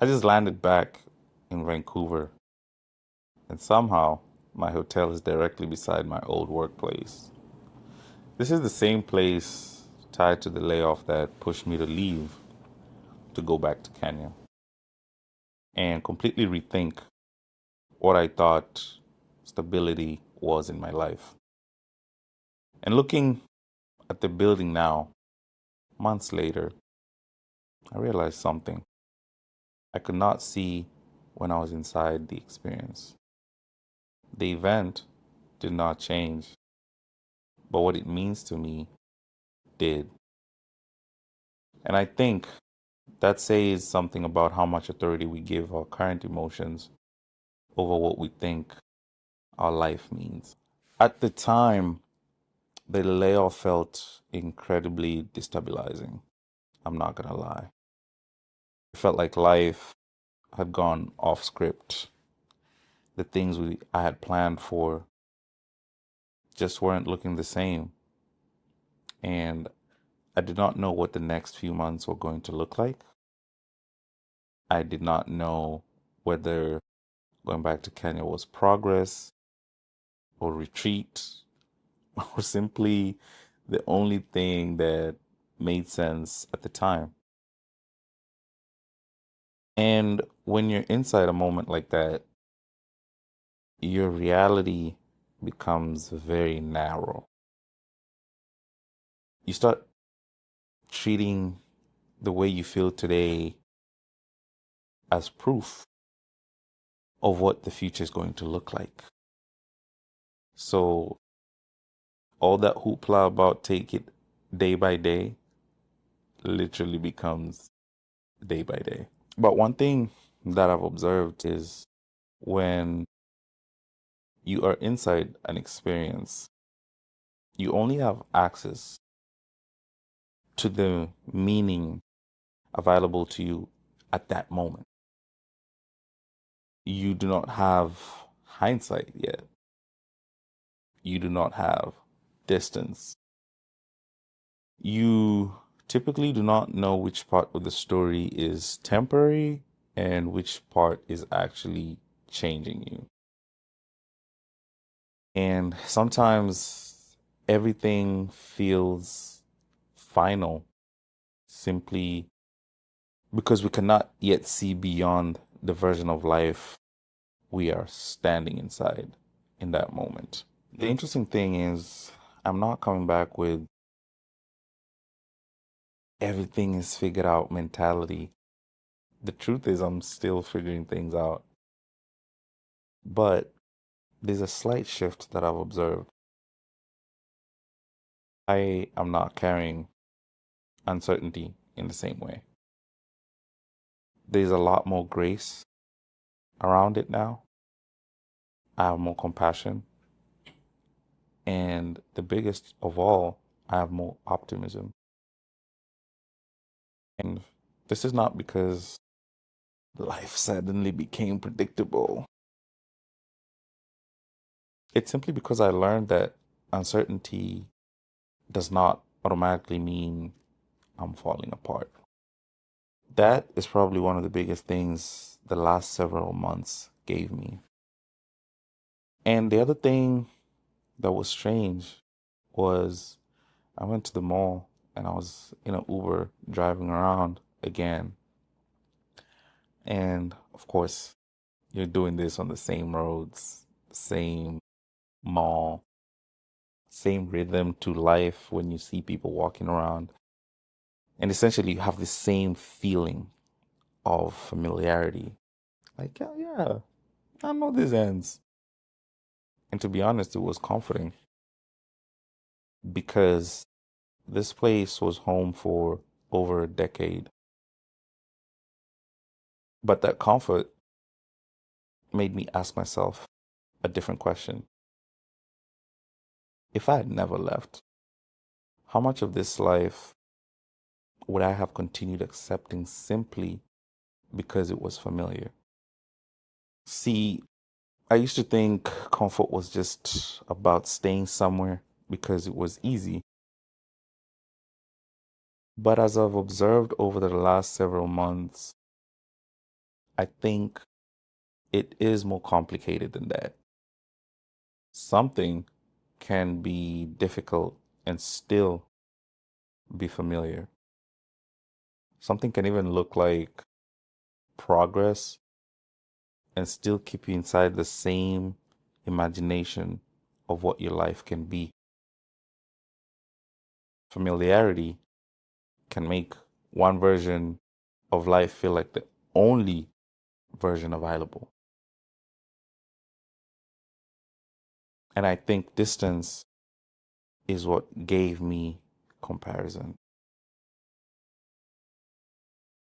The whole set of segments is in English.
I just landed back in Vancouver, and somehow my hotel is directly beside my old workplace. This is the same place tied to the layoff that pushed me to leave to go back to Kenya and completely rethink what I thought stability was in my life. And looking at the building now, months later, I realized something I could not see when I was inside the experience. The event did not change, but what it means to me did. And I think that says something about how much authority we give our current emotions over what we think our life means. At the time, the layoff felt incredibly destabilizing. I'm not gonna lie. It felt like life had gone off script. The things I had planned for just weren't looking the same. And I did not know what the next few months were going to look like. I did not know whether going back to Kenya was progress or retreat or simply the only thing that made sense at the time. And when you're inside a moment like that, your reality becomes very narrow. You start treating the way you feel today as proof of what the future is going to look like. So, all that hoopla about take it day by day literally becomes day by day. But one thing that I've observed is when you are inside an experience, you only have access to the meaning available to you at that moment. You do not have hindsight yet. You do not have distance. You typically do not know which part of the story is temporary and which part is actually changing you. And sometimes everything feels final simply because we cannot yet see beyond the version of life we are standing inside in that moment. The interesting thing is, I'm not coming back with everything is figured out mentality. The truth is, I'm still figuring things out. But there's a slight shift that I've observed. I am not carrying uncertainty in the same way. There's a lot more grace around it now. I have more compassion. And the biggest of all, I have more optimism. And this is not because life suddenly became predictable. It's simply because I learned that uncertainty does not automatically mean I'm falling apart. That is probably one of the biggest things the last several months gave me. And the other thing that was strange was I went to the mall and I was in an Uber driving around again. And of course, you're doing this on the same roads, same mall, same rhythm to life when you see people walking around. And essentially, you have the same feeling of familiarity. Like, yeah, yeah, I know this ends. And to be honest, it was comforting because this place was home for over a decade. But that comfort made me ask myself a different question. If I had never left, how much of this life would I have continued accepting simply because it was familiar? See, I used to think comfort was just about staying somewhere because it was easy. But as I've observed over the last several months, I think it is more complicated than that. Something can be difficult and still be familiar. Something can even look like progress and still keep you inside the same imagination of what your life can be. Familiarity can make one version of life feel like the only version available. And I think distance is what gave me comparison.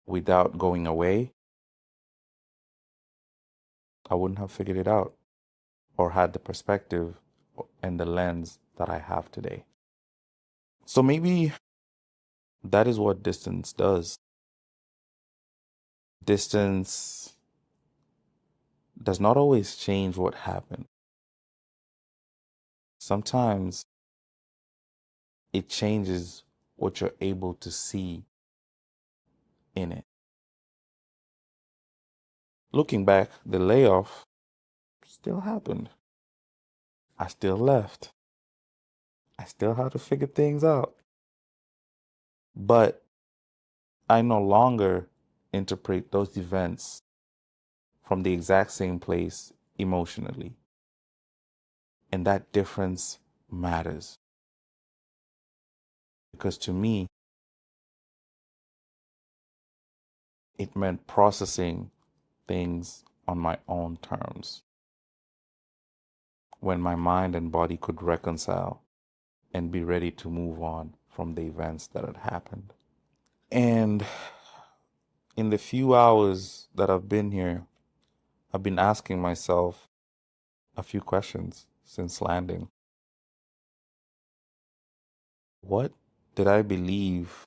Without going away, I wouldn't have figured it out or had the perspective and the lens that I have today. So maybe that is what distance does. Distance does not always change what happened. Sometimes it changes what you're able to see in it. Looking back, the layoff still happened. I still left. I still had to figure things out. But I no longer interpret those events from the exact same place emotionally. And that difference matters. Because to me, it meant processing things on my own terms. When my mind and body could reconcile and be ready to move on from the events that had happened. And in the few hours that I've been here, I've been asking myself a few questions since landing. What did I believe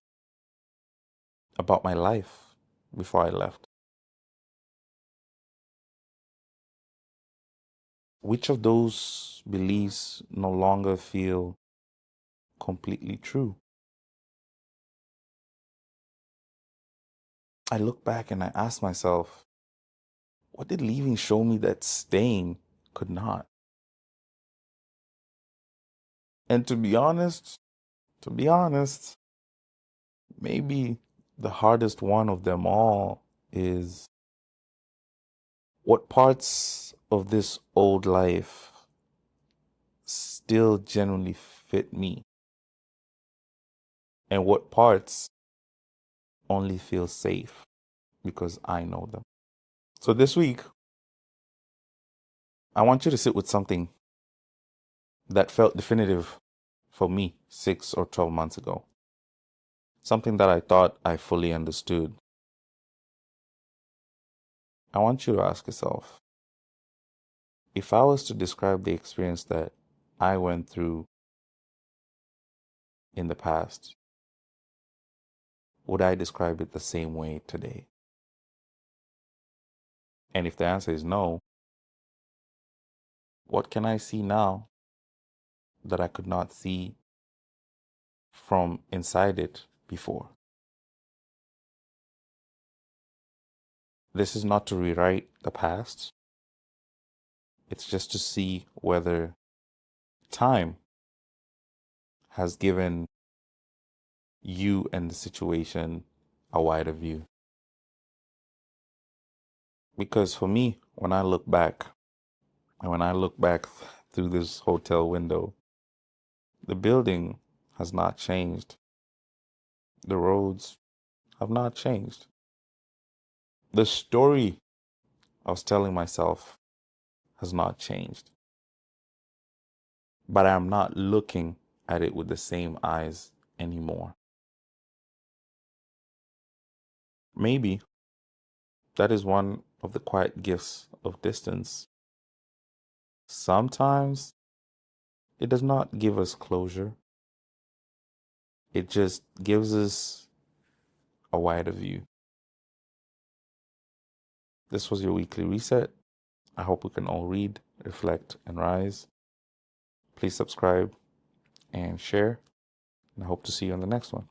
about my life before I left? Which of those beliefs no longer feel completely true? I look back and I ask myself, what did leaving show me that staying could not? And to be honest, maybe the hardest one of them all is what parts of this old life still genuinely fit me, and what parts only feel safe because I know them. So this week, I want you to sit with something that felt definitive for me 6 or 12 months ago. Something that I thought I fully understood. I want you to ask yourself, if I was to describe the experience that I went through in the past, would I describe it the same way today? And if the answer is no, what can I see now that I could not see from inside it before? This is not to rewrite the past. It's just to see whether time has given you and the situation a wider view. Because for me, when I look back, and when I look back through this hotel window, the building has not changed. The roads have not changed. The story I was telling myself has not changed. But I'm not looking at it with the same eyes anymore. Maybe that is one of the quiet gifts of distance. Sometimes it does not give us closure. It just gives us a wider view. This was your weekly reset. I hope we can all read, reflect, and rise. Please subscribe and share. And I hope to see you on the next one.